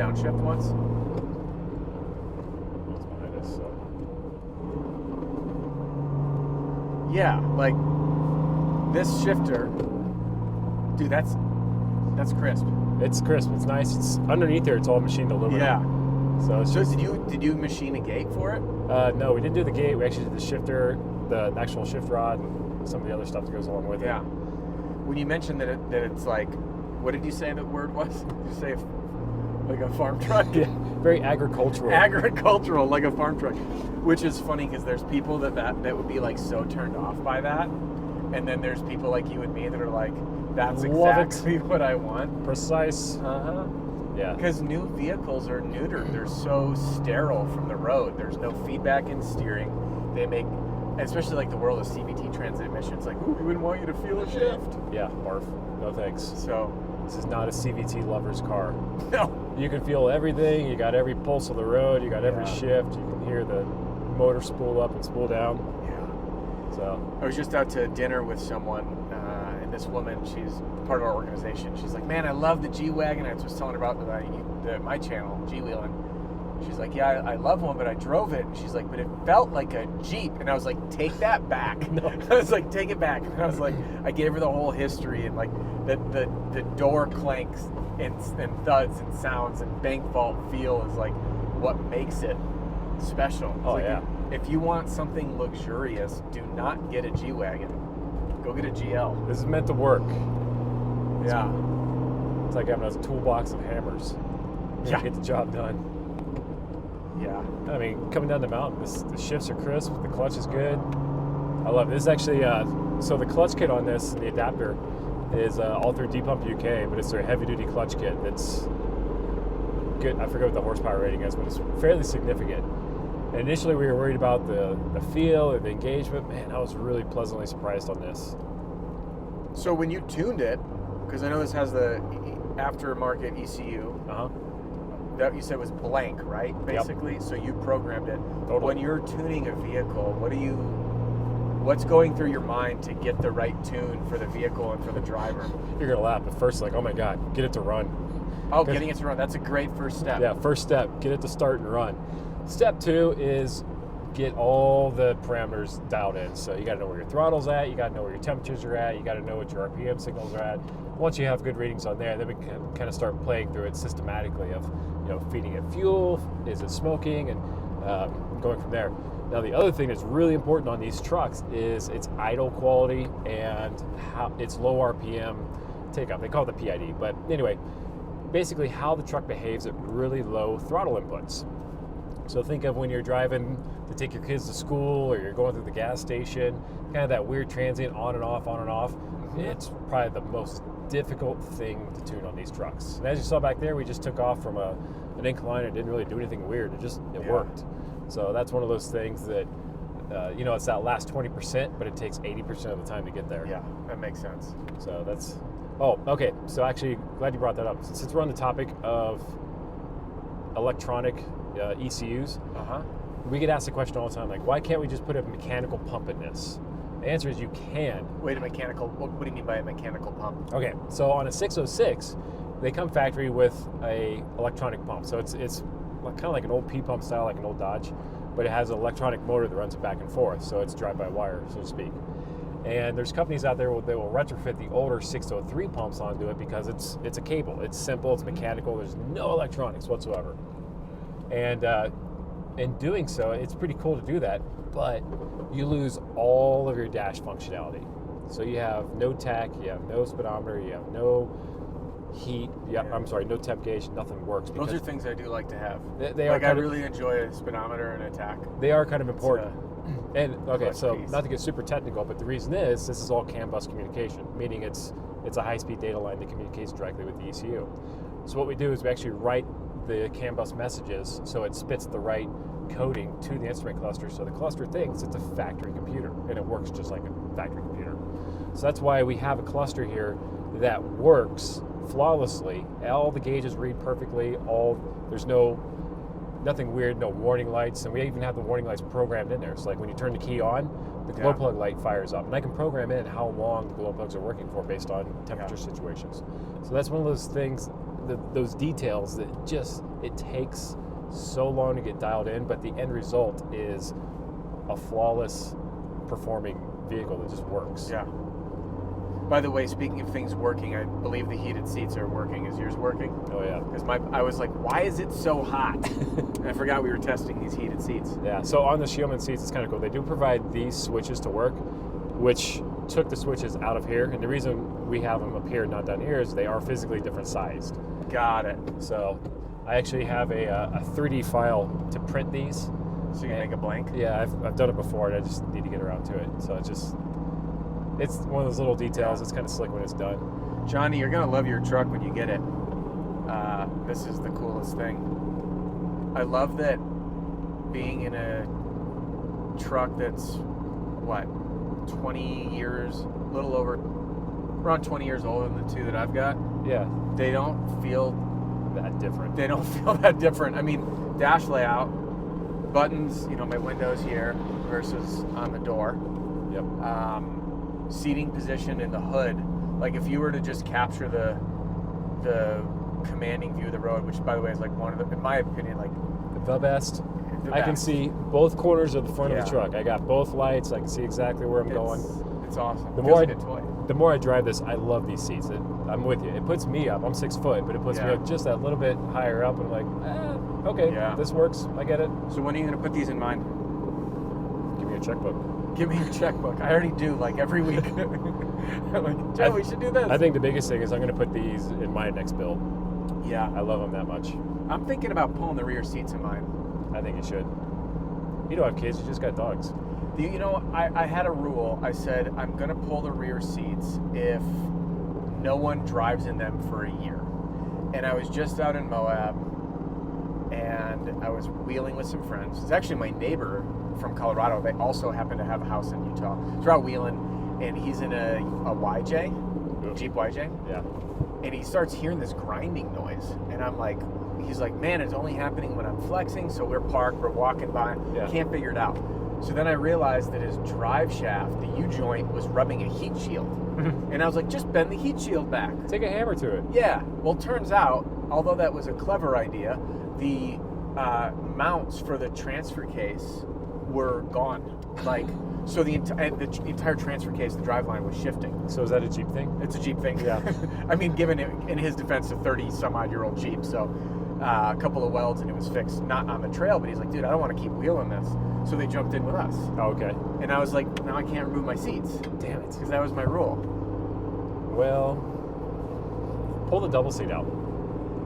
downshift once? It's behind us, so. Yeah, like this shifter, dude. That's crisp. It's crisp. It's nice. It's underneath there. It's all machined aluminum. Yeah. So it's just, did you machine a gate for it? no, we didn't do the gate. We actually did the shifter, the actual shift rod, and some of the other stuff that goes along with Yeah. it. When you mentioned that it's like, what did you say the word was? Did you say like a farm truck? Yeah, very agricultural. Agricultural, like a farm truck. Which is funny because there's people that would be like so turned off by that, and then there's people like you and me that are like, that's exactly what I want. Precise. Yeah. Because new vehicles are neutered. They're so sterile from the road. There's no feedback in steering. They make, especially like the world of CVT transmissions, like, ooh, we wouldn't want you to feel a shift. Yeah, barf. No thanks. So this is not a CVT lover's car. no. You can feel everything. You got every pulse of the road. You got every shift. You can hear the motor spool up and spool down. Yeah. So I was just out to dinner with someone, and this woman, she's part of our organization. She's like, man, I love the G-Wagon. I was telling her about my channel, G-Wheeling. She's like, yeah, I love one, but I drove it. And she's like, but it felt like a Jeep. And I was like, take that back. No. I was like, take it back. And I was like, I gave her the whole history and like the door clanks and thuds and sounds and bank vault feel is like what makes it special. Oh, like yeah. If you want something luxurious, do not get a G-Wagon. Go get a GL. this is meant to work. Yeah. It's like having a toolbox of hammers. You Yeah. get the job done. Yeah. I mean, coming down the mountain, the shifts are crisp. The clutch is good. I love it. This is actually, so the clutch kit on this, the adapter, is all through Depump UK, but it's their heavy-duty clutch kit. That's good. I forget what the horsepower rating is, but it's fairly significant. And initially, we were worried about the feel and the engagement. Man, I was really pleasantly surprised on this. So when you tuned it, because I know this has the aftermarket ECU, that you said was blank, right? Basically, so you programmed it. Totally. When you're tuning a vehicle, what's going through your mind to get the right tune for the vehicle and for the driver? You're gonna laugh at first, like, oh my God, get it to run. Oh, getting it to run, that's a great first step. Yeah, first step, get it to start and run. Step 2 is get all the parameters dialed in. So you gotta know where your throttle's at, you gotta know where your temperatures are at, you gotta know what your RPM signals are at. Once you have good readings on there, then we can kind of start playing through it systematically of, feeding it fuel, is it smoking, and going from there. Now the other thing that's really important on these trucks is its idle quality and how its low RPM takeoff. They call it the PID, but anyway, basically how the truck behaves at really low throttle inputs. So think of when you're driving to take your kids to school or you're going through the gas station, kind of that weird transient on and off, on and off. It's probably the most difficult thing to tune on these trucks. And as you saw back there, we just took off from an incline and didn't really do anything weird. It worked. So that's one of those things that, it's that last 20%, but it takes 80% of the time to get there. Yeah, that makes sense. So that's, okay. So actually, glad you brought that up. Since we're on the topic of electronic ECUs, we get asked the question all the time, like, why can't we just put a mechanical pump in this? The answer is you can. Wait, a mechanical, what do you mean by a mechanical pump? Okay, so on a 606, they come factory with a electronic pump. So it's kind of like an old P-pump style, like an old Dodge, but it has an electronic motor that runs it back and forth, so it's drive-by-wire, so to speak. And there's companies out there that will retrofit the older 603 pumps onto it because it's a cable. It's simple, it's mechanical, there's no electronics whatsoever. And in doing so, it's pretty cool to do that, but you lose all of your dash functionality. So you have no tach, you have no speedometer, you have no heat, no temp gauge, nothing works. Those are things I do like to have. They are I really enjoy a speedometer and a tach. They are kind of important. And okay, so piece. not to get super technical, but the reason is this is all CAN bus communication, meaning it's a high-speed data line that communicates directly with the ECU. So what we do is we actually write the CAN bus messages so it spits the right coding to the instrument cluster, so the cluster thinks it's a factory computer, and it works just like a factory computer. So that's why we have a cluster here that works flawlessly. All the gauges read perfectly. There's nothing weird, no warning lights, and we even have the warning lights programmed in there. So like when you turn the key on, the glow plug light fires up, and I can program in how long the glow plugs are working for based on temperature situations. So that's one of those things those details that it takes so long to get dialed in, but the end result is a flawless performing vehicle that just works. Yeah. By the way, speaking of things working, I believe the heated seats are working. Is yours working? Oh yeah. Because I was like, why is it so hot? And I forgot we were testing these heated seats. Yeah. So on the Scheelmann seats, it's kind of cool. They do provide these switches to work, which took the switches out of here. And the reason we have them up here, not down here, is they are physically different sized. Got it. So I actually have a 3D file to print these. So you can make a blank? Yeah, I've done it before, and I just need to get around to it. So it's one of those little details. Yeah. It's kind of slick when it's done. Johnny, you're going to love your truck when you get it. This is the coolest thing. I love that being in a truck that's, 20 years, a little over, around 20 years older than the two that I've got. Yeah. They don't feel That different. They don't feel that different. I mean, dash layout, buttons, my windows here versus on the door. Yep. Seating position in the hood. Like if you were to just capture the commanding view of the road, which by the way is like one of the, in my opinion, like The best. the I can best. see both corners of the front of Yeah. the truck. I got both lights. I can see exactly where I'm going. It's awesome. The It more feels I- like a toy. The more I drive this, I love these seats. I'm with you. It puts me up. I'm 6 foot, but it puts me Yeah. up just that little bit higher up. And I'm like, okay, Yeah. this works. I get it. So when are you going to put these in mine? Give me a checkbook. Give me your checkbook. I already do, like every week. I'm like, Joe, we should do this. I think the biggest thing is I'm going to put these in my next build. Yeah. I love them that much. I'm thinking about pulling the rear seats in mine. I think you should. You don't have kids. You just got dogs. I had a rule. I said I'm going to pull the rear seats if no one drives in them for a year. And I was just out in Moab, and I was wheeling with some friends. It's actually my neighbor from Colorado. They also happen to have a house in Utah. So we're out wheeling, and he's in a YJ, Jeep YJ. Yeah. And he starts hearing this grinding noise, and I'm like, he's like, man, it's only happening when I'm flexing. So we're parked, we're walking by, Yeah. can't figure it out. So then I realized that his drive shaft, the U-joint, was rubbing a heat shield. And I was like, just bend the heat shield back. Take a hammer to it. Yeah. Well, turns out, although that was a clever idea, the mounts for the transfer case were gone. Like, so the entire transfer case, the driveline was shifting. So is that a Jeep thing? It's a Jeep thing. Yeah. I mean, given it, in his defense, a 30-some-odd-year-old Jeep, so a couple of welds and it was fixed, not on the trail, but he's like, dude, I don't want to keep wheeling this. So they jumped in with us. Oh, okay. And I was like, now I can't remove my seats. Damn it. Because that was my rule. Well, pull the double seat out.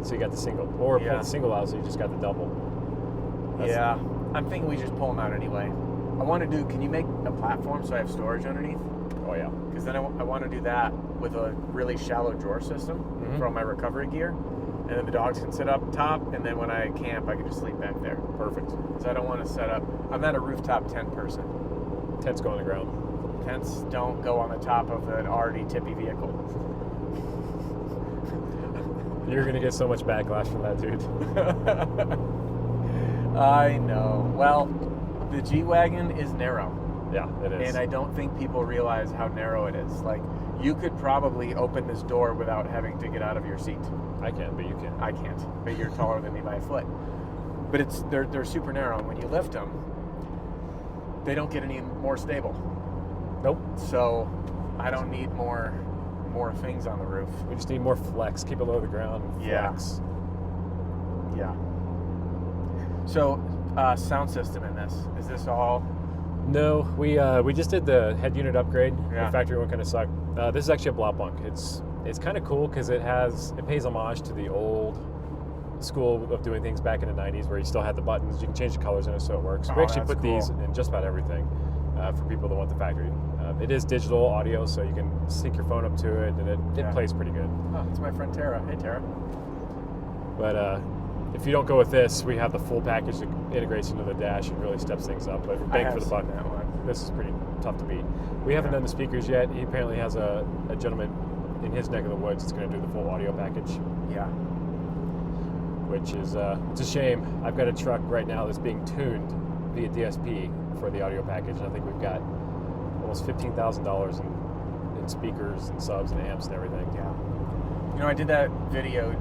So you got the single. Or pull Yeah. the single out so you just got the double. That's- Yeah. I'm thinking we just pull them out anyway. I want to do, can you make a platform so I have storage underneath? Oh, yeah. Because then I want to do that with a really shallow drawer system Mhm. for all my recovery gear. And then the dogs can sit up top, and then when I camp, I can just sleep back there. Perfect. Because I don't want to set up, I'm not a rooftop tent person. Tents go on the ground. Tents don't go on the top of an already tippy vehicle. You're going to get so much backlash from that, dude. I know. Well, the G-Wagon is narrow. Yeah, it is. And I don't think people realize how narrow it is. Like, you could probably open this door without having to get out of your seat. I can, but you can't. I can't, but you're taller than me by a foot. But they're super narrow, and when you lift them, they don't get any more stable. Nope. So I don't need more things on the roof. We just need more flex. Keep it low to the ground. And Yeah. flex. Yeah. So sound system in this, is this all? No, we just did the head unit upgrade. Yeah. The factory one kind of sucked. This is actually a block bunk. It's kind of cool because it pays homage to the old school of doing things back in the 90s where you still had the buttons. You can change the colors in it so it works. Oh, We actually that's put these cool. in just about everything for people that want the factory. It is digital audio, so you can sync your phone up to it, and it Yeah. plays pretty good. Oh, it's my friend Tara. Hey, Tara. But if you don't go with this, we have the full package that integrates into the dash and really steps things up. But I bang have for the seen buck, that one. this is pretty tough to beat. We haven't Yeah. done the speakers yet. He apparently has a gentleman in his neck of the woods that's going to do the full audio package, Yeah. which is it's a shame. I've got a truck right now that's being tuned via DSP for the audio package, and I think we've got almost $15,000 in speakers and subs and amps and everything. Yeah. You know, I did that video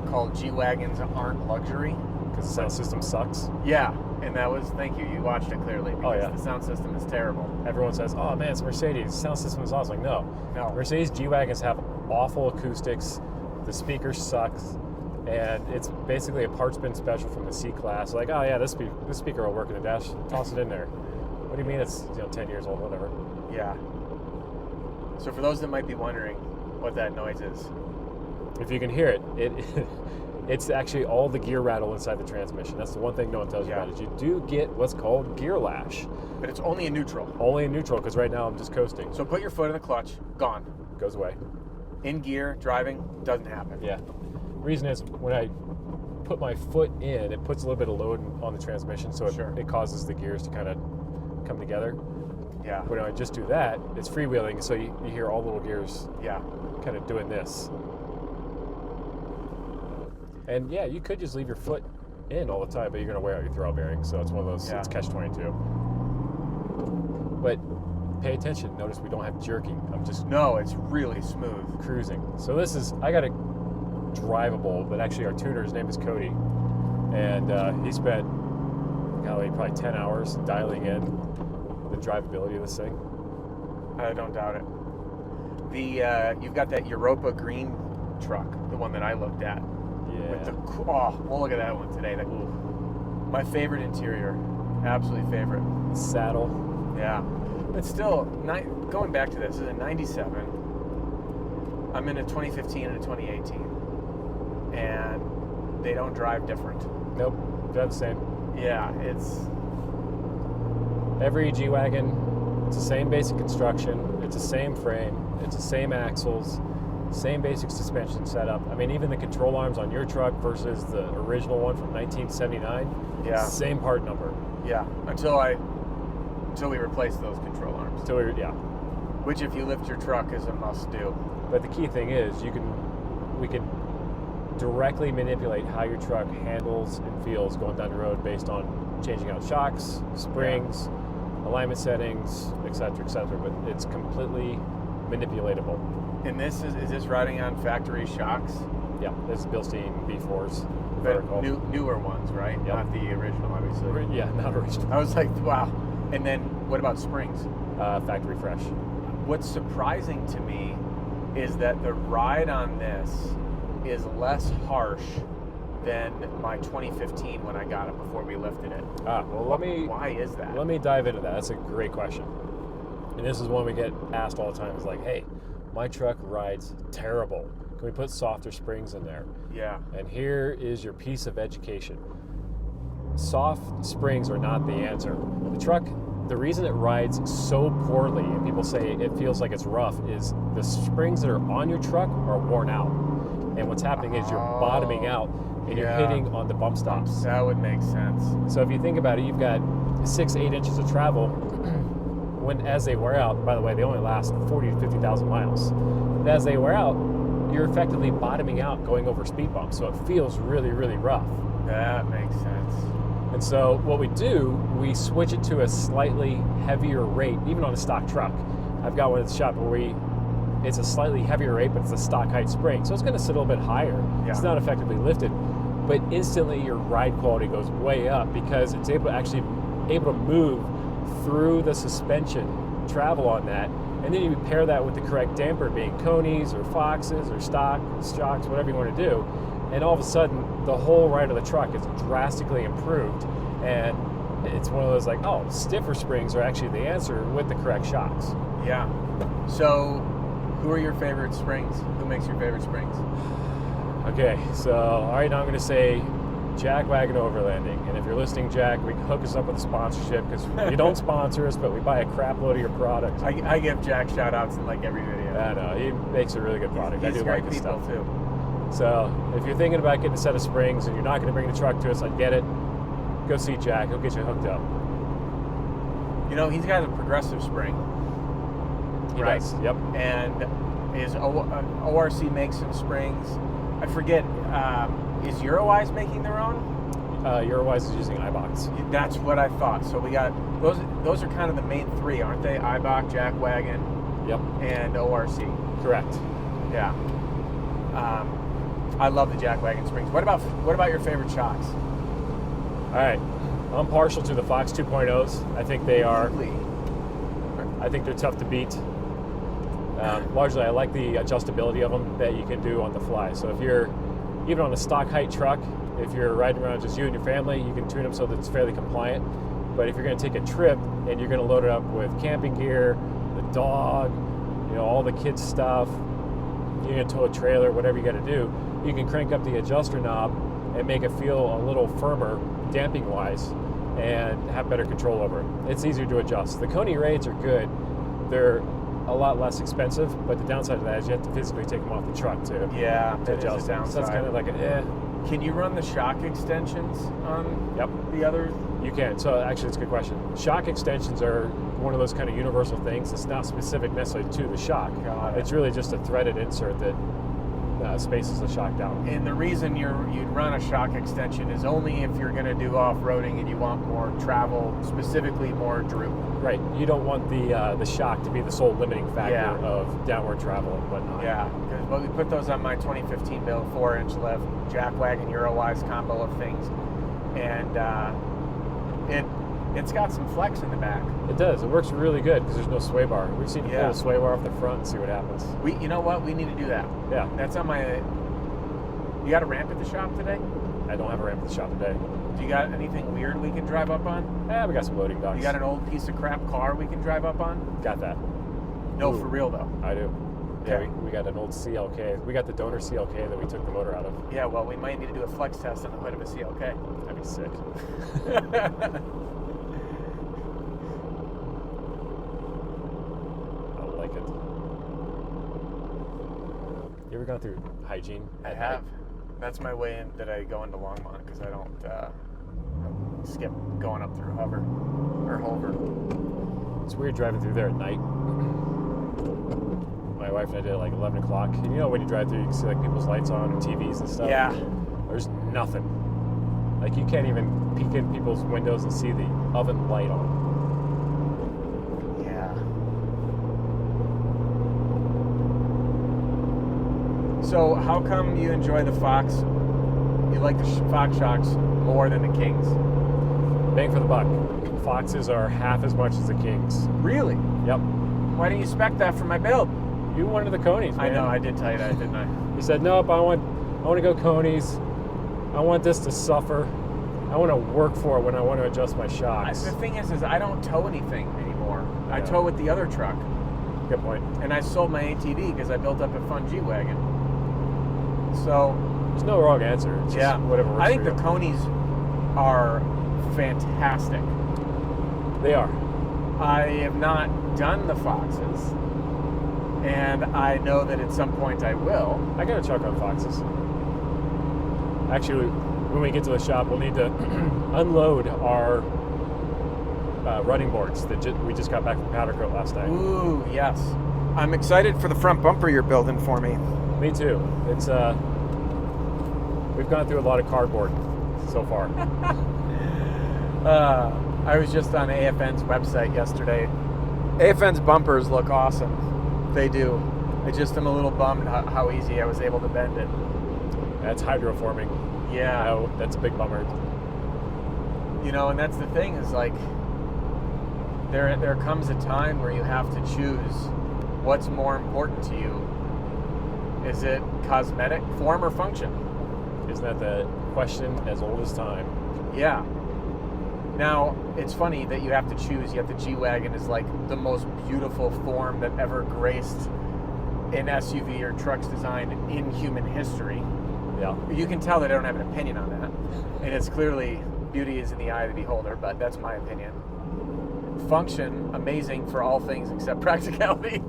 called G-Wagons Aren't Luxury. Because the sound system sucks. Yeah, and that was, thank you watched it clearly, because Oh, yeah. the sound system is terrible. Everyone says, oh man, it's a Mercedes, sound system is awesome. Like, no. No. Mercedes G-Wagons have awful acoustics, the speaker sucks, and it's basically a parts bin special from the C-Class. Like, oh yeah, this speaker will work in the dash, toss it in there. What do you mean it's 10 years old, whatever. Yeah. So for those that might be wondering what that noise is, If you can hear it, it's actually all the gear rattle inside the transmission. That's the one thing no one tells you Yeah. about is you do get what's called gear lash. but it's only in neutral. Only in neutral, because right now I'm just coasting. So put your foot in the clutch, gone. Goes away. In gear, driving, doesn't happen. Yeah. Reason is when I put my foot in, it puts a little bit of load on the transmission, so Sure. it causes the gears to kind of come together. Yeah. When I just do that, it's freewheeling, so you hear all the little gears Yeah. kind of doing this. And yeah, you could just leave your foot in all the time, but you're going to wear out your throttle bearing, so it's one of those, Yeah. it's catch-22. But pay attention, notice we don't have jerking. I'm just No, it's really smooth. cruising. So this is, I got a drivable, but actually our tuner, his name is Cody, and he spent, golly, probably 10 hours dialing in the drivability of this thing. I don't doubt it. You've got that Europa green truck, the one that I looked at. Yeah. With the we'll look at that one today. My favorite interior, absolutely favorite. Saddle. Yeah, but still, going back to this is a '97. I'm in a 2015 and a 2018, and they don't drive different. Nope, drive the same. Yeah, it's Every G-Wagon, it's the same basic construction, it's the same frame, it's the same axles, same basic suspension setup. I mean, even the control arms on your truck versus the original one from 1979, Yeah. same part number. yeah. Until we replace those control arms, Yeah. which if you lift your truck is a must do. But the key thing is we can directly manipulate how your truck handles and feels going down the road based on changing out shocks, springs, alignment settings, etc., etc. But it's completely manipulatable. And this is this riding on factory shocks? Yeah, this is Bilstein B4s. But vertical. newer ones, right? Yep. Not the original, obviously. Yeah, not original. I was like, wow. And then what about springs? Factory fresh. What's surprising to me is that the ride on this is less harsh than my 2015 when I got it before we lifted it. Well, Why is that? let me dive into that. That's a great question. And this is one we get asked all the time. It's like, hey, my truck rides terrible. Can we put softer springs in there? Yeah. And here is your piece of education. Soft springs are not the answer. The truck, the reason it rides so poorly, and people say it feels like it's rough, is the springs that are on your truck are worn out. And what's happening is you're bottoming out and you're hitting on the bump stops. That would make sense. So if you think about it, you've got 6-8 inches of travel. As they wear out, by the way, they only last 40 to 50,000 miles. But as they wear out, you're effectively bottoming out going over speed bumps. So it feels really, really rough. That makes sense. And so what we do, we switch it to a slightly heavier rate, even on a stock truck. I've got one at the shop where it's a slightly heavier rate, but it's a stock height spring. So it's going to sit a little bit higher. Yeah. It's not effectively lifted, but instantly your ride quality goes way up because it's able to move through the suspension, travel on that, and then you pair that with the correct damper, being Conies or Foxes or shocks, whatever you want to do, and all of a sudden the whole ride of the truck is drastically improved. And it's one of those like, oh, stiffer springs are actually the answer with the correct shocks. Yeah. So, who are your favorite springs? Who makes your favorite springs? Okay, so all right, now I'm going to say Jack Wagon Overlanding. And if you're listening, Jack, we can hook us up with a sponsorship because you don't sponsor us, but we buy a crap load of your product. I give Jack shout outs in like every video. I know, he makes a really good product. He's I do great like his people stuff. too. So if you're thinking about getting a set of springs and you're not going to bring the truck to us, I get it. Go see Jack. He'll get you hooked up. You know, he's got a progressive spring. He Right. does. Yep. And is ORC makes some springs. I forget, is Eurowise making their own? Eurowise is using iBox. That's what I thought. So we got, those are kind of the main three, aren't they? iBox, Jack Wagon, Yep. and ORC. Correct. Yeah. I love the Jack Wagon springs. What about your favorite shocks? All right, I'm partial to the Fox 2.0s. I think they are. Really? I think they're tough to beat. Largely, I like the adjustability of them that you can do on the fly. So if you're even on a stock height truck, if you're riding around just you and your family, you can tune them so that it's fairly compliant. But if you're going to take a trip and you're going to load it up with camping gear, the dog, all the kids' stuff, you're going to tow a trailer, whatever you got to do, you can crank up the adjuster knob and make it feel a little firmer, damping wise, and have better control over it. It's easier to adjust. The Coney Raids are good. They're a lot less expensive, but the downside of that is you have to physically take them off the truck to adjust them. So that's kind of like Can you run the shock extensions on the others? You can. So actually, it's a good question. Shock extensions are one of those kind of universal things. It's not specific necessarily to the shock. It's really just a threaded insert that spaces the shock down. And the reason you'd run a shock extension is only if you're going to do off-roading and you want more travel, specifically more droop. Right. You don't want the shock to be the sole limiting factor of downward travel and whatnot. Yeah, because we put those on my 2015 build 4-inch lift, Jack Wagon Eurowise combo of things, and it's got some flex in the back. It does. It works really good because there's no sway bar. We've seen to pull the sway bar off the front and see what happens. You know what? We need to do that. Yeah. That's on my. You got a ramp at the shop today? I don't have a ramp at the shop today. Do you got anything weird we can drive up on? We got some loading docks. You got an old piece of crap car we can drive up on? Got that. No, for real though. I do. Yeah, we got an old CLK. We got the donor CLK that we took the motor out of. Yeah, well, we might need to do a flex test on the hood of a CLK. That'd be sick. I like it. You ever gone through hygiene? I have. That's my way in that I go into Longmont because I don't skip going up through Hover. It's weird driving through there at night. My wife and I did it like 11 o'clock. And when you drive through, you can see like people's lights on and TVs and stuff. Yeah. There's nothing. Like you can't even peek in people's windows and see the oven light on. Yeah. So how come you enjoy the Fox? You like the Fox shocks more than the Kings? Bang for the buck. Foxes are half as much as the Kings. Really? Yep. Why didn't you spec that for my build? You wanted the Conies, man. I know, I did tell you that, didn't I? You said, nope, I want to go Conies. I want this to suffer. I want to work for it when I want to adjust my shocks. The thing is I don't tow anything anymore. Yeah. I tow with the other truck. Good point. And I sold my ATV because I built up a fun G-Wagon. So... There's no wrong answer. It's just whatever works I think for the you. Conies are fantastic. They are. I have not done the Foxes. And I know that at some point I will. I got a truck on Foxes. Actually, when we get to the shop, we'll need to unload our running boards that we just got back from Powder Coat last night. Ooh, yes. I'm excited for the front bumper you're building for me. Me too. It's we've gone through a lot of cardboard so far. I was just on AFN's website yesterday. AFN's bumpers look awesome. They do. I just am a little bummed how easy I was able to bend it. That's hydroforming. Yeah. That's a big bummer. And that's the thing is like there comes a time where you have to choose what's more important to you. Is it cosmetic, form, or function? Isn't that the question as old as time? Yeah. Now, it's funny that you have to choose, yet the G-Wagon is like the most beautiful form that ever graced an SUV or truck's design in human history. Yeah. You can tell that I don't have an opinion on that. And it's clearly, beauty is in the eye of the beholder, but that's my opinion. Function, amazing for all things except practicality.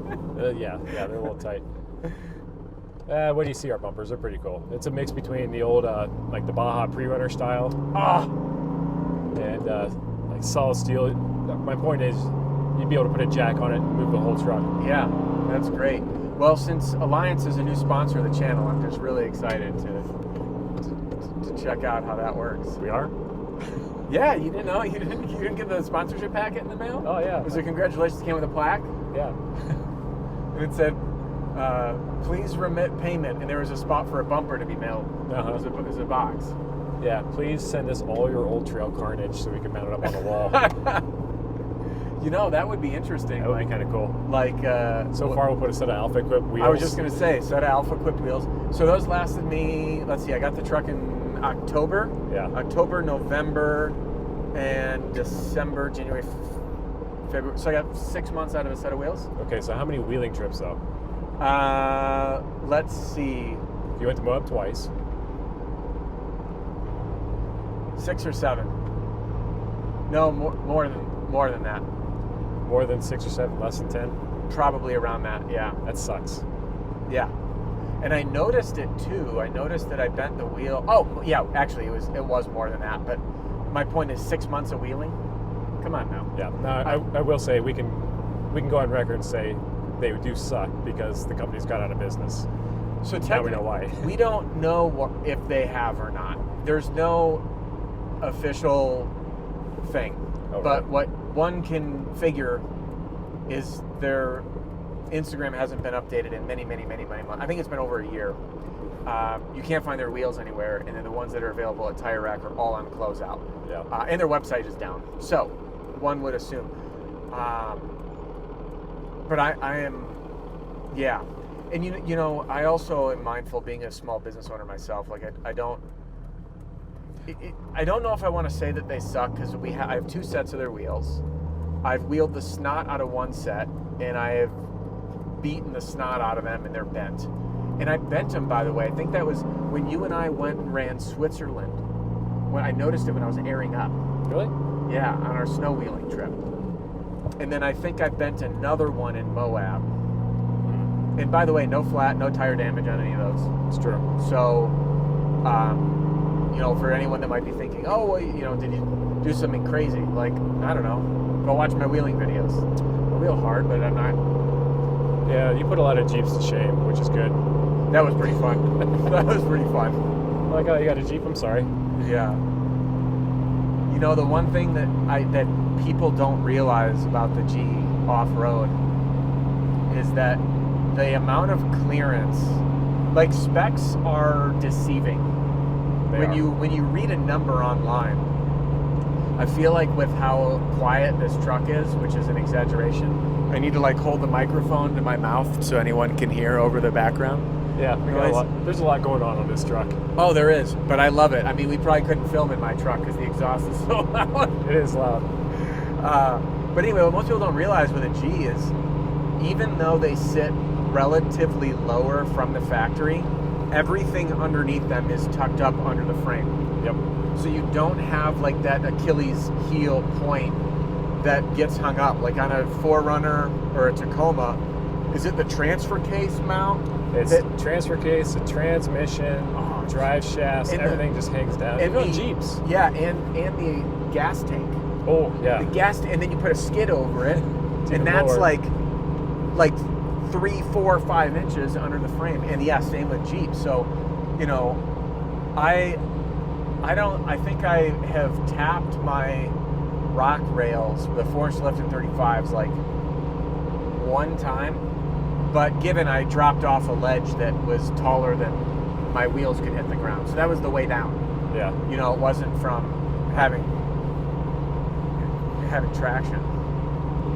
Yeah, they're a little tight. What do you see our bumpers? They're pretty cool. It's a mix between the old, like the Baja pre-runner style. And like solid steel. My point is, you'd be able to put a jack on it and move the whole truck. Yeah, that's great. Well, since Alliance is a new sponsor of the channel, I'm just really excited to check out how that works. We are? Yeah, you didn't know? You didn't get the sponsorship packet in the mail? Oh, yeah. Was it congratulations came with a plaque? Yeah. And it said, Please remit payment, and there was a spot for a bumper to be mailed. Uh-huh. It was a box. Yeah, please send us all your old trail carnage so we can mount it up on the wall. You know, that would be interesting. That would be kind of cool. Like, so far, we'll put a set of Alpha equipped wheels. I was just going to say, set of Alpha equipped wheels. So those lasted me, let's see, I got the truck in October. Yeah. October, November, and December, January, February. So I got 6 months out of a set of wheels. Okay, so how many wheeling trips, though? Let's see. You went to Moab twice. 6 or 7. No, more than that. More than 6 or 7, less than 10? Probably around that, yeah. That sucks. Yeah. And I noticed it too. I noticed that I bent the wheel. Oh, yeah, actually it was more than that, but my point is 6 months of wheeling. Come on now. Yeah. No, I will say we can go on record and say they do suck because the company's got out of business. So now we know why. We don't know if they have or not. There's no official thing. Oh, but right. what one can figure is their Instagram hasn't been updated in many months. I think it's been over a year. You can't find their wheels anywhere, and then the ones that are available at Tire Rack are all on closeout. Yeah. And their website is down. So one would assume. But I am, yeah. And you know, I also am mindful, being a small business owner myself. Like I don't know if I want to say that they suck, because I have 2 sets of their wheels. I've wheeled the snot out of one set, and I have beaten the snot out of them, and they're bent. And I bent them, by the way. I think that was when you and I went and ran Switzerland. When I noticed it when I was airing up. Really? Yeah, on our snow wheeling trip. And then I think I bent another one in Moab. And by the way, no flat, no tire damage on any of those. It's true. So, you know, for anyone that might be thinking, oh, well, you know, did you do something crazy? Like, I don't know. Go watch my wheeling videos. I wheel hard, but I'm not. Yeah, you put a lot of Jeeps to shame, which is good. That was pretty fun. That was pretty fun. Like, oh, you got a Jeep? I'm sorry. Yeah. You know, the one thing that people don't realize about the G off-road is that the amount of clearance, like, specs are deceiving. When you read a number online, I feel like with how quiet this truck is, which is an exaggeration, I need to like hold the microphone to my mouth so anyone can hear over the background. Yeah, there's a lot going on this truck. Oh, there is, but I love it. I mean, we probably couldn't film in my truck because the exhaust is so loud. It is loud. But anyway, what most people don't realize with a G is, even though they sit relatively lower from the factory, everything underneath them is tucked up under the frame. Yep. So you don't have like that Achilles heel point that gets hung up. Like on a 4Runner or a Tacoma, is it the transfer case mount? It's transfer case, the transmission, drive shafts, everything just hangs down. And Even Jeeps. Yeah, and the gas tank. Oh, yeah. The gas, and then you put a skid over it, and that's lower. like 3, 4, 5 inches under the frame. And yeah, same with Jeep. So, you know, I think I have tapped my rock rails with a force lift in 35s like one time. But given I dropped off a ledge that was taller than my wheels could hit the ground. So that was the way down. Yeah. You know, it wasn't from having traction.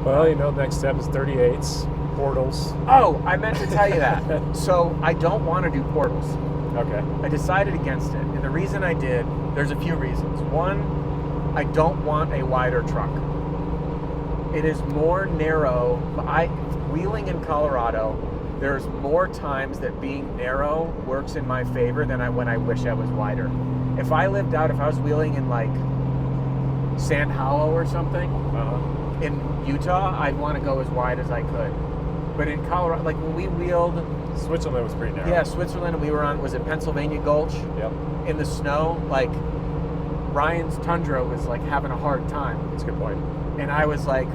Well, you know, the next step is 38s, portals. Oh, I meant to tell you that. So I don't want to do portals. Okay. I decided against it. And the reason I did, there's a few reasons. One, I don't want a wider truck. It is more narrow. Wheeling in Colorado, there's more times that being narrow works in my favor than when I wish I was wider. If I was wheeling in like Sand Hollow or something, in Utah, I'd want to go as wide as I could. But in Colorado, like when we wheeled... Switzerland was pretty narrow. Yeah, Switzerland, we were on, was it Pennsylvania Gulch? Yep. In the snow, like Ryan's Tundra was like having a hard time. That's a good point. And I was like,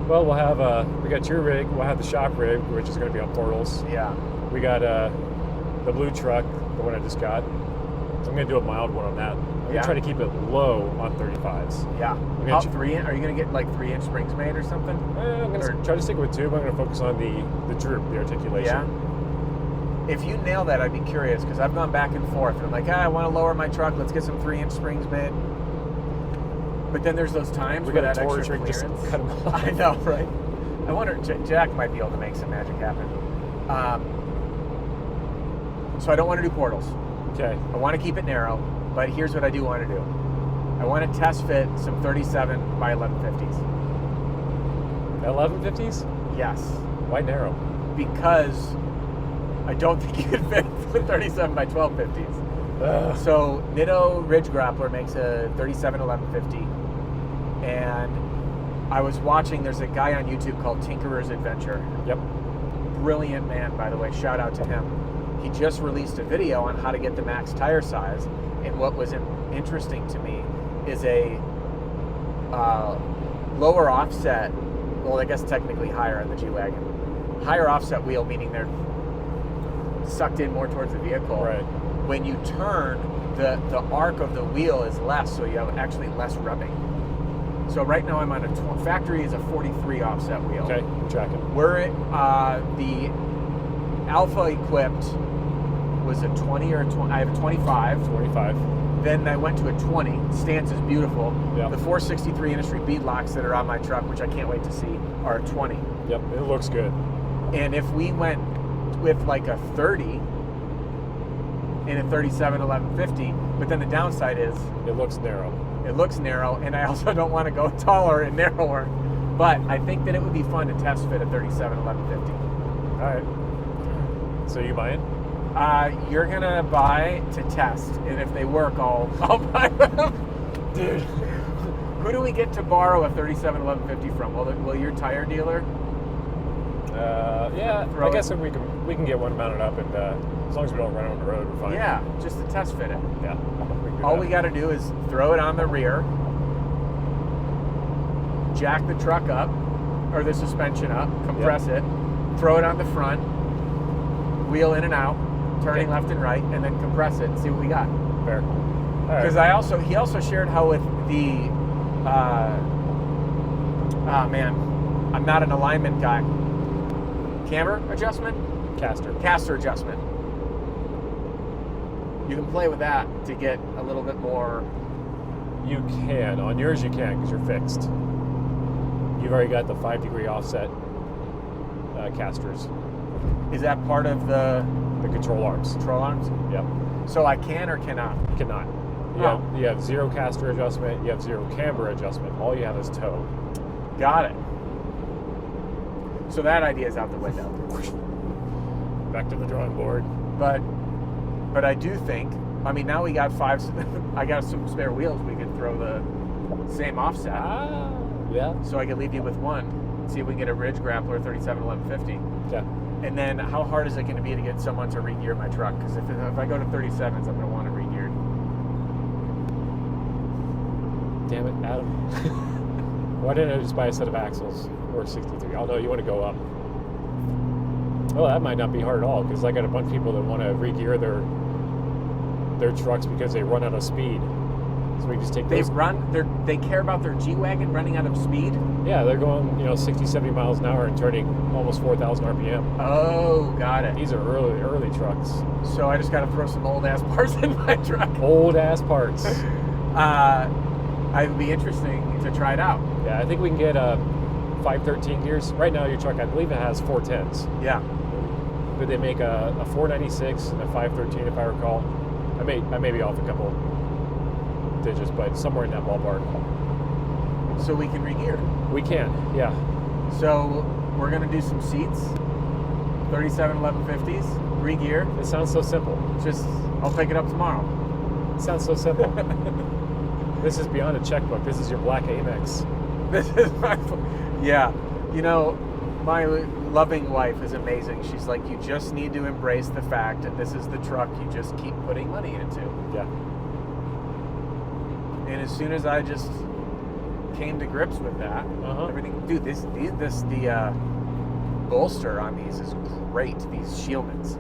Well, we'll have we got your rig. We'll have the shop rig, which is going to be on portals. Yeah. We got the blue truck, the one I just got. I'm going to do a mild one on that. I'm going Yeah. to try to keep it low on 35s. Yeah. gonna How, ch- 3 in, are you going to get like 3-inch springs made or something? I'm going to try to stick with 2, but I'm going to focus on the droop, the articulation. Yeah. If you nail that, I'd be curious because I've gone back and forth. And I'm like, I want to lower my truck. Let's get some 3-inch springs made. But then there's those times We where got that a torch, extra we can just clearance. cut 'em off. I know, right? I wonder, Jack might be able to make some magic happen. So I don't want to do portals. Okay. I want to keep it narrow, but here's what I do want to do. I want to test fit some 37 by 1150s. 1150s? Yes, Why narrow? because I don't think you can fit with 37 by 1250s. Ugh. So Nitto Ridge Grappler makes a 37 1150, and I was watching. There's a guy on YouTube called Tinkerer's Adventure. Yep. Brilliant man, by the way. Shout out to him. He just released a video on how to get the max tire size, and what was interesting to me is a lower offset. Well, I guess technically higher on the G-Wagon. Higher offset wheel, meaning they're sucked in more towards the vehicle. Right. When you turn, the arc of the wheel is less, so you have actually less rubbing. So right now I'm on a factory is a 43 offset wheel. Okay, I'm tracking. We're at, the Alpha equipped was a 20 or a 20. I have a 25. 25. Then I went to a 20. Stance is beautiful. Yep. The 463 industry bead locks that are on my truck, which I can't wait to see, are a 20. Yep, it looks good. And if we went with like a 30 in a 37 1150, but then the downside is It looks narrow. it looks narrow, and I also don't want to go taller and narrower. But I think that it would be fun to test fit a 37 1150. All right. So you buying? You're gonna buy to test, and if they work, I'll buy them. Dude, who do we get to borrow a 37 1150 from? Will your tire dealer? Yeah. Throw I guess it. if we can get one mounted up, and as long as we don't run it on the road, we're fine. Yeah, just to test fit it. Yeah. All we got to do is throw it on the rear, jack the truck up, or the suspension up, compress it, throw it on the front, wheel in and out, turning left and right, and then compress it and see what we got. Fair. All right. Because he also shared how with the, I'm not an alignment guy. Camber adjustment? Caster adjustment. You can play with that to get a little bit more. You can. On yours, you can because you're fixed. You've already got the 5-degree offset casters, Is that part of the the control arms. control arms? Yep. So I can or cannot? You cannot. You have zero caster adjustment. You have zero camber adjustment. All you have is toe. Got it. So that idea is out the window. Back to the drawing board. But I do think, I mean, now we got 5, I got some spare wheels. We could throw the same offset. Yeah. So I could leave you with one. See if we can get a Ridge Grappler 37 1150. Okay. And then how hard is it going to be to get someone to re-gear my truck? Because if I go to 37s, I'm going to want it re-geared. Damn it, Adam. Why didn't I just buy a set of axles or 63? Oh no, you want to go up. Well, that might not be hard at all because I got a bunch of people that want to re-gear their trucks because they run out of speed. So we just take those. They care about their G-Wagon running out of speed? Yeah, they're going 60, 70 miles an hour and turning almost 4,000 RPM. Oh, got it. These are early trucks. So I just got to throw some old ass parts in my truck. Old ass parts. It would be interesting to try it out. Yeah, I think we can get 513 gears. Right now, your truck, I believe it has 410s. Yeah. But they make a 496 and a 513, if I recall. I may be off a couple digits, but somewhere in that ballpark. So we can re-gear. We can, yeah. So we're going to do some seats. 37 1150s, re-gear. It sounds so simple. I'll pick it up tomorrow. It sounds so simple. This is beyond a checkbook. This is your black Amex. This is yeah. My loving wife is amazing. She's like, you just need to embrace the fact that this is the truck you just keep putting money into. Yeah. And as soon as I just came to grips with that, everything, dude, the bolster on these is great. These Scheelmanns.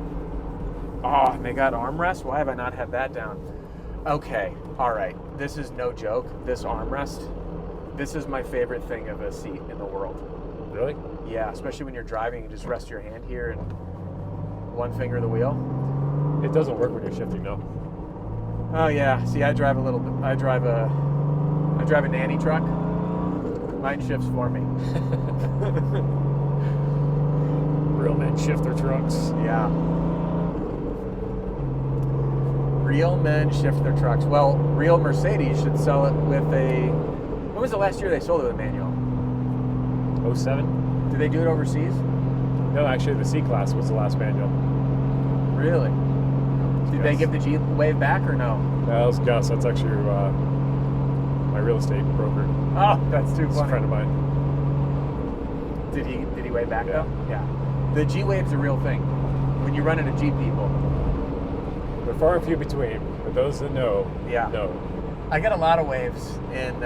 Oh, and they got armrests. Why have I not had that down? Okay, all right. This is no joke. This armrest, this is my favorite thing of a seat in the world. Really? Yeah, especially when you're driving, you just rest your hand here and one finger of the wheel. It doesn't work when you're shifting, no. Oh yeah. See, I drive a nanny truck. Mine shifts for me. Real men shift their trucks. Yeah. Real men shift their trucks. Well, real Mercedes should sell it with a. When was the last year they sold it with a manual? 07? Did they do it overseas? No, actually, the C-Class was the last manual. Really? Did they give the G-Wave back or no? That was Gus. That's actually my real estate broker. Oh, that's too He's funny. a friend of mine. Did he wave back Yeah. though? Yeah. The G-Wave's a real thing. When you run into Jeep people. They're far and few between, but those that know, Yeah. know. I get a lot of waves in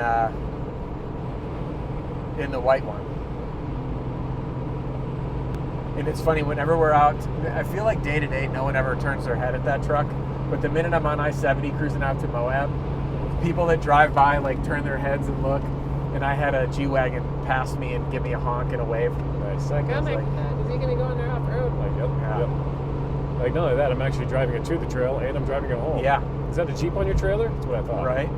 the white one. And it's funny, whenever we're out, I feel like day to day, no one ever turns their head at that truck. But the minute I'm on I-70 cruising out to Moab, people that drive by like turn their heads and look. And I had a G-Wagon pass me and give me a honk and a wave. Nice. I was Is like, he going to go on there off road? Like, yep. Yeah. Yep. Like, not only that, I'm actually driving it to the trail and I'm driving it home. yeah, Is that a Jeep on your trailer? That's what I thought. right?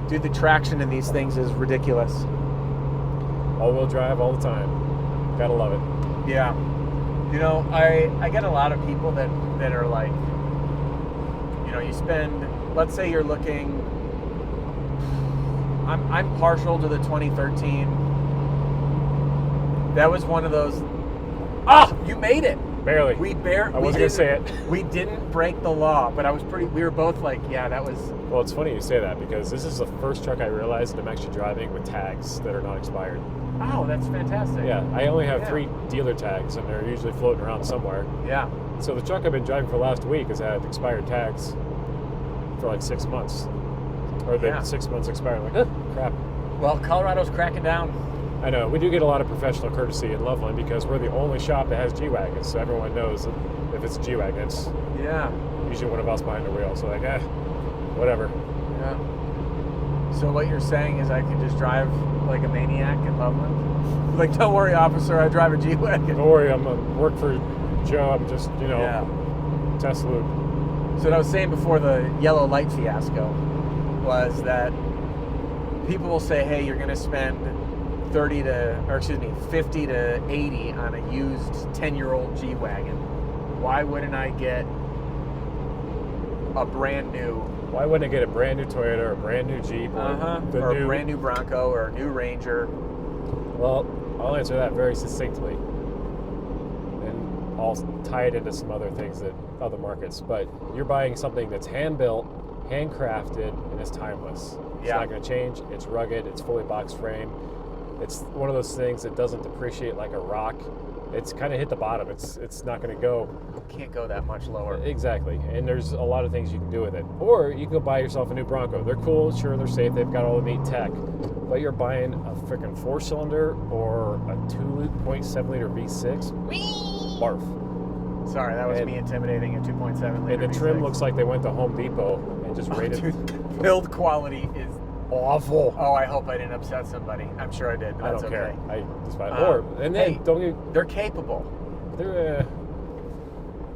Dude, the traction in these things is ridiculous. All-wheel drive all the time. Gotta love it. Yeah. You know, I get a lot of people that are like, you know, you spend, let's say you're looking, I'm partial to the 2013. That was one of those, you made it. Barely. I wasn't gonna say it. We didn't break the law, but we were both like, yeah, that was. Well, it's funny you say that because this is the first truck I realized that I'm actually driving with tags that are not expired. Oh, that's fantastic. Yeah, I only have Yeah. 3 dealer tags and they're usually floating around somewhere. Yeah. So the truck I've been driving for the last week has had expired tags for like 6 months. Or the Yeah. 6 months expired. I'm like, crap. Well, Colorado's cracking down. I know. We do get a lot of professional courtesy in Loveland because we're the only shop that has G-Wagons. So everyone knows that if it's a G-Wagon, it's Yeah. usually one of us behind the wheel. So like, whatever. Yeah. So what you're saying is I can just drive like a maniac in Loveland? Like, don't worry, officer, I drive a G-Wagon. Don't worry, I'm going to work for Joe. I'm just, Yeah. test loop. So what I was saying before the yellow light fiasco was that people will say, hey, you're going to spend 50 to 80 on a used 10-year-old G-Wagon. Why wouldn't I get a brand new? Why wouldn't I get a brand new Toyota or a brand new Jeep or Or a brand new Bronco or a new Ranger? Well, I'll answer that very succinctly. And I'll tie it into some other things that other markets. But you're buying something that's hand-built, handcrafted, and it's timeless. It's Yeah. not going to change. It's rugged. It's fully box frame. It's one of those things that doesn't depreciate like a rock. It's kind of hit the bottom. It's not going to go. Can't go that much lower. Exactly. And there's a lot of things you can do with it. Or you can go buy yourself a new Bronco. They're cool, sure, they're safe, they've got all the neat tech. But you're buying a freaking 4-cylinder or a 2.7-liter V6. Barf. Sorry, that was me intimidating a 2.7 liter. And the trim looks like they went to Home Depot and just rated. Dude, build quality is awful. Oh, I hope I didn't upset somebody. I'm sure I did, but I that's don't okay. care. I despise and then hey, don't get. They're capable. They're.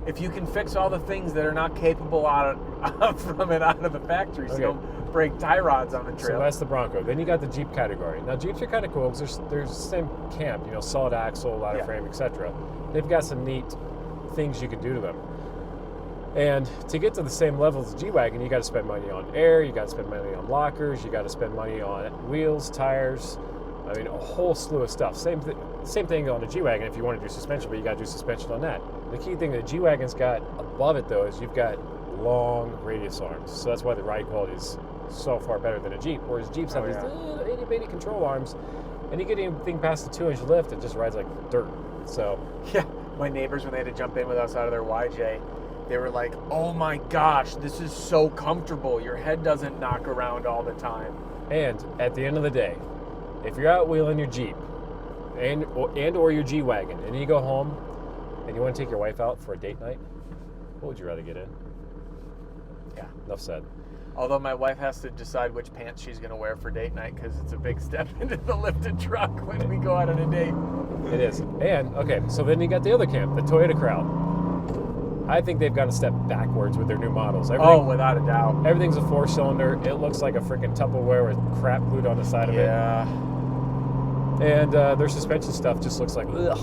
If you can fix all the things that are not capable out of the factory, so Okay. don't break tie rods on the So trail. that's the Bronco. Then you got the Jeep category. Now Jeeps are kind of cool because there's the same camp, solid axle, ladder frame, etc. They've got some neat things you can do to them. And to get to the same level as the G-Wagon, you got to spend money on air, you got to spend money on lockers, you got to spend money on wheels, tires. I mean, a whole slew of stuff. Same thing on the G-Wagon if you want to do suspension, but you got to do suspension on that. The key thing that the G-Wagon's got above it, though, is you've got long radius arms. So that's why the ride quality is so far better than a Jeep. Whereas Jeeps have these little itty-bitty control arms, and you get anything past the 2-inch lift, it just rides like dirt. So yeah, my neighbors, when they had to jump in with us out of their YJ, they were like, oh my gosh, this is so comfortable. Your head doesn't knock around all the time. And at the end of the day, if you're out wheeling your Jeep or your G-Wagon, and you go home and you want to take your wife out for a date night, what would you rather get in? Yeah. Enough said. Although my wife has to decide which pants she's going to wear for date night because it's a big step into the lifted truck when we go out on a date. It is. And, okay, so then you got the other camp, the Toyota crowd. I think they've got to step backwards with their new models. Without a doubt. Everything's a 4-cylinder. It looks like a freaking Tupperware with crap glued on the side of it. Yeah. And their suspension stuff just looks like ugh.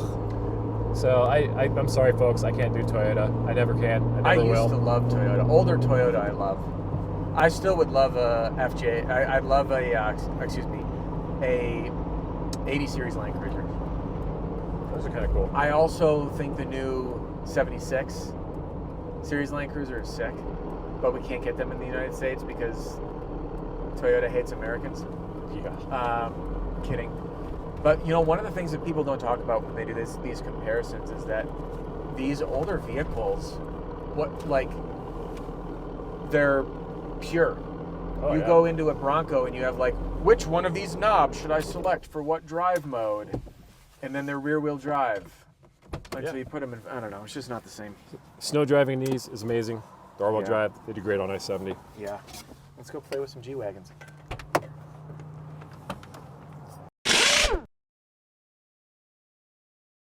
So I'm sorry, folks. I can't do Toyota. I never can. I never will. I used to love Toyota. Older Toyota, I love. I still would love a FJ. I'd love a 80 series Land Cruiser. Those are kind of cool. I also think the new 76 series Land Cruiser is sick, but we can't get them in the United States because Toyota hates Americans. Yeah. Kidding. But you know, one of the things that people don't talk about when they do these comparisons is that these older vehicles, they're pure. Oh, you go into a Bronco and you have like, which one of these knobs should I select for what drive mode? And then they're rear-wheel drive. Until you put them in, I don't know, it's just not the same. Snow driving these is amazing. The all-wheel Yeah. drive, they do great on I-70. Yeah. Let's go play with some G-Wagons.